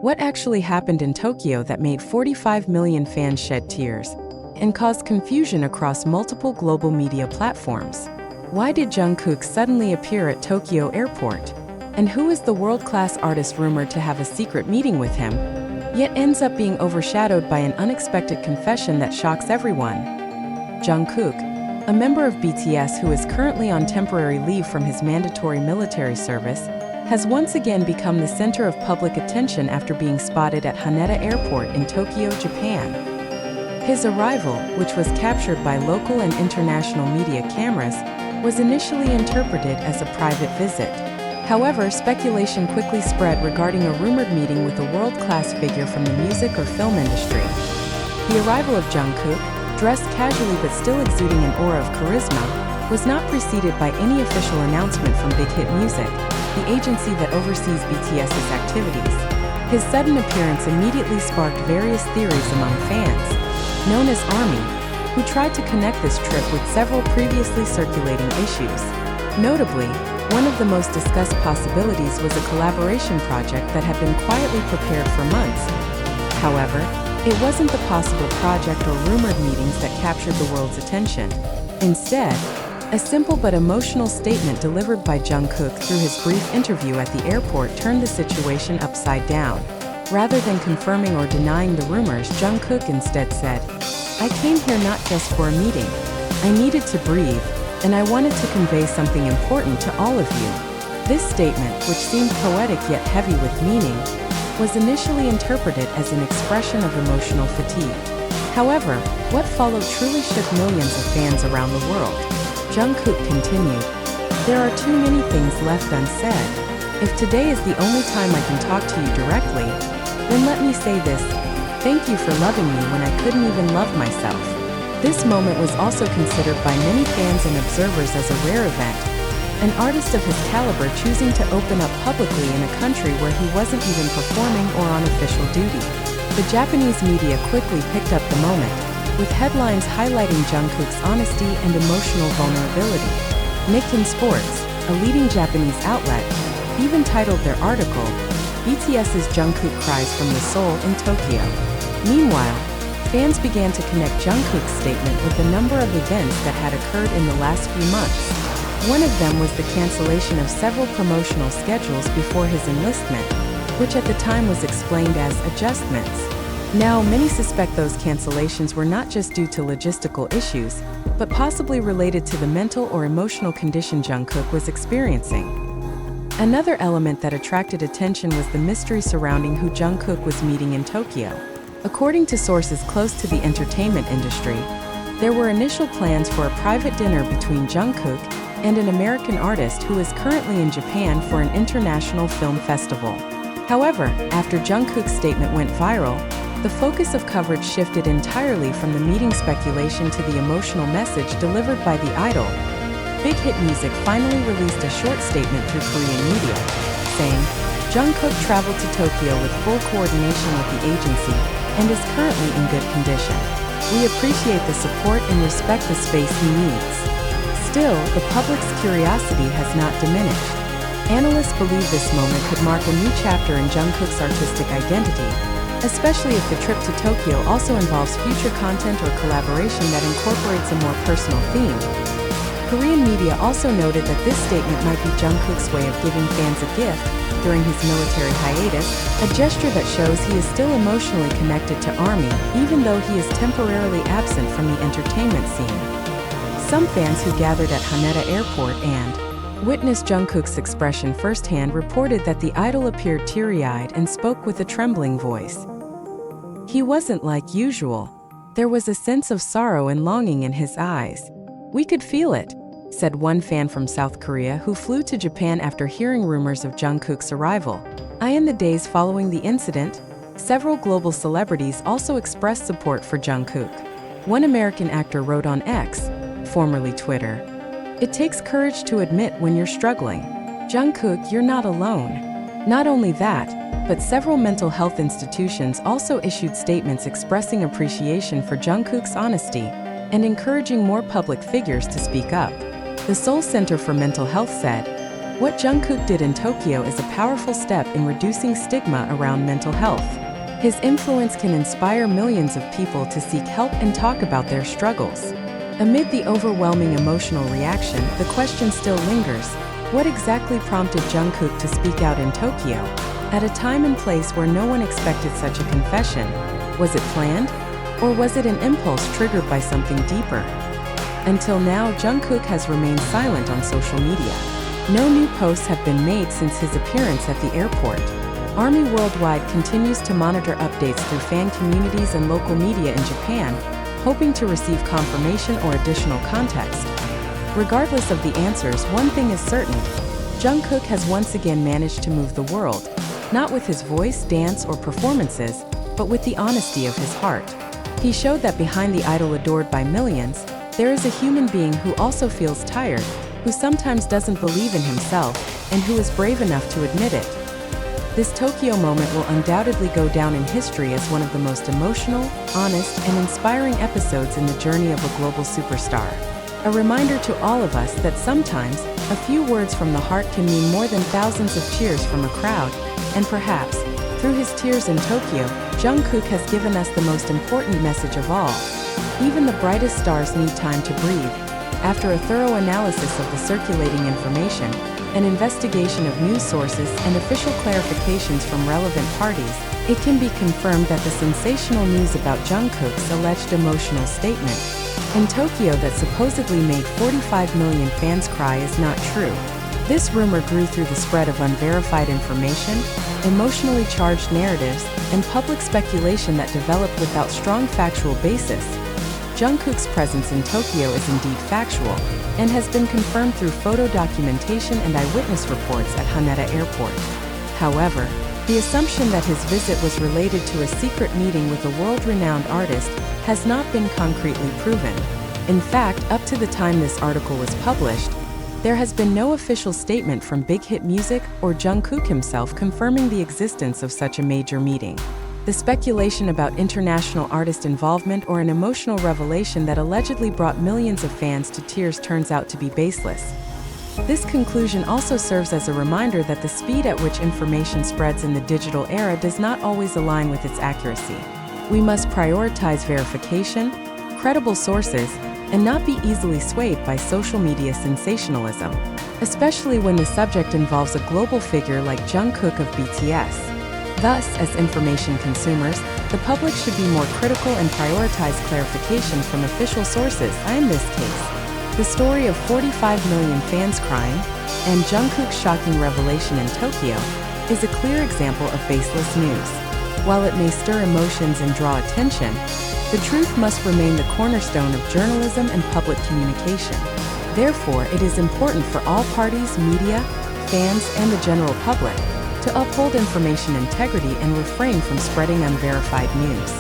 What actually happened in Tokyo that made 45 million fans shed tears and caused confusion across multiple global media platforms? Why did Jungkook suddenly appear at Tokyo airport? And who is the world-class artist rumored to have a secret meeting with him, yet ends up being overshadowed by an unexpected confession that shocks everyone? Jungkook, a member of BTS who is currently on temporary leave from his mandatory military service, has once again become the center of public attention after being spotted at Haneda Airport in Tokyo, Japan. His arrival, which was captured by local and international media cameras, was initially interpreted as a private visit. However, speculation quickly spread regarding a rumored meeting with a world-class figure from the music or film industry. The arrival of Jungkook, dressed casually but still exuding an aura of charisma, was not preceded by any official announcement from Big Hit Music, the agency that oversees BTS's activities. His sudden appearance immediately sparked various theories among fans, known as ARMY, who tried to connect this trip with several previously circulating issues. Notably, one of the most discussed possibilities was a collaboration project that had been quietly prepared for months. However, it wasn't the possible project or rumored meetings that captured the world's attention. Instead, a simple but emotional statement delivered by Jungkook through his brief interview at the airport turned the situation upside down. Rather than confirming or denying the rumors, Jungkook instead said, "I came here not just for a meeting. I needed to breathe, and I wanted to convey something important to all of you." This statement, which seemed poetic yet heavy with meaning, was initially interpreted as an expression of emotional fatigue. However, what followed truly shook millions of fans around the world. Jungkook continued, "There are too many things left unsaid. If today is the only time I can talk to you directly, then let me say this: thank you for loving me when I couldn't even love myself." This moment was also considered by many fans and observers as a rare event, an artist of his caliber choosing to open up publicly in a country where he wasn't even performing or on official duty. The Japanese media quickly picked up the moment, with headlines highlighting Jungkook's honesty and emotional vulnerability. Nikkei Sports, a leading Japanese outlet, even titled their article, "BTS's Jungkook Cries from the Soul in Tokyo." Meanwhile, fans began to connect Jungkook's statement with a number of events that had occurred in the last few months. One of them was the cancellation of several promotional schedules before his enlistment, which at the time was explained as adjustments. Now, many suspect those cancellations were not just due to logistical issues, but possibly related to the mental or emotional condition Jungkook was experiencing. Another element that attracted attention was the mystery surrounding who Jungkook was meeting in Tokyo. According to sources close to the entertainment industry, there were initial plans for a private dinner between Jungkook and an American artist who is currently in Japan for an international film festival. However, after Jungkook's statement went viral, the focus of coverage shifted entirely from the meeting speculation to the emotional message delivered by the idol. Big Hit Music finally released a short statement through Korean media, saying, "Jungkook traveled to Tokyo with full coordination with the agency and is currently in good condition. We appreciate the support and respect the space he needs." Still, the public's curiosity has not diminished. Analysts believe this moment could mark a new chapter in Jungkook's artistic identity, especially if the trip to Tokyo also involves future content or collaboration that incorporates a more personal theme. Korean media also noted that this statement might be Jungkook's way of giving fans a gift during his military hiatus, a gesture that shows he is still emotionally connected to ARMY, even though he is temporarily absent from the entertainment scene. Some fans who gathered at Haneda Airport and witnessed Jungkook's expression firsthand reported that the idol appeared teary-eyed and spoke with a trembling voice. He wasn't like usual. There was a sense of sorrow and longing in his eyes. "We could feel it," said one fan from South Korea who flew to Japan after hearing rumors of Jungkook's arrival. In the days following the incident, several global celebrities also expressed support for Jungkook. One American actor wrote on X, formerly Twitter, "It takes courage to admit when you're struggling. Jungkook, you're not alone." Not only that, but several mental health institutions also issued statements expressing appreciation for Jungkook's honesty and encouraging more public figures to speak up. The Seoul Center for Mental Health said, What Jungkook did in Tokyo is a powerful step in reducing stigma around mental health. His influence can inspire millions of people to seek help and talk about their struggles. Amid the overwhelming emotional reaction, the question still lingers: what exactly prompted Jungkook to speak out in Tokyo, at a time and place where no one expected such a confession? Was it planned? Or was it an impulse triggered by something deeper? Until now, Jungkook has remained silent on social media. No new posts have been made since his appearance at the airport. ARMY Worldwide continues to monitor updates through fan communities and local media in Japan, hoping to receive confirmation or additional context. Regardless of the answers, one thing is certain: Jungkook has once again managed to move the world, not with his voice, dance, or performances, but with the honesty of his heart. He showed that behind the idol adored by millions, there is a human being who also feels tired, who sometimes doesn't believe in himself, and who is brave enough to admit it. This Tokyo moment will undoubtedly go down in history as one of the most emotional, honest, and inspiring episodes in the journey of a global superstar. A reminder to all of us that sometimes, a few words from the heart can mean more than thousands of cheers from a crowd, and perhaps, through his tears in Tokyo, Jungkook has given us the most important message of all. Even the brightest stars need time to breathe. After a thorough analysis of the circulating information, an investigation of news sources, and official clarifications from relevant parties, it can be confirmed that the sensational news about Jungkook's alleged emotional statement in Tokyo that supposedly made 45 million fans cry is not true. This rumor grew through the spread of unverified information, emotionally charged narratives, and public speculation that developed without strong factual basis. Jungkook's presence in Tokyo is indeed factual, and has been confirmed through photo documentation and eyewitness reports at Haneda Airport. However, the assumption that his visit was related to a secret meeting with a world-renowned artist has not been concretely proven. In fact, up to the time this article was published, there has been no official statement from Big Hit Music or Jungkook himself confirming the existence of such a major meeting. The speculation about international artist involvement or an emotional revelation that allegedly brought millions of fans to tears turns out to be baseless. This conclusion also serves as a reminder that the speed at which information spreads in the digital era does not always align with its accuracy. We must prioritize verification, credible sources, and not be easily swayed by social media sensationalism, especially when the subject involves a global figure like Jungkook of BTS. Thus, as information consumers, the public should be more critical and prioritize clarification from official sources. In this case, the story of 45 million fans crying and Jungkook's shocking revelation in Tokyo is a clear example of baseless news. While it may stir emotions and draw attention, the truth must remain the cornerstone of journalism and public communication. Therefore, it is important for all parties, media, fans, and the general public to uphold information integrity and refrain from spreading unverified news.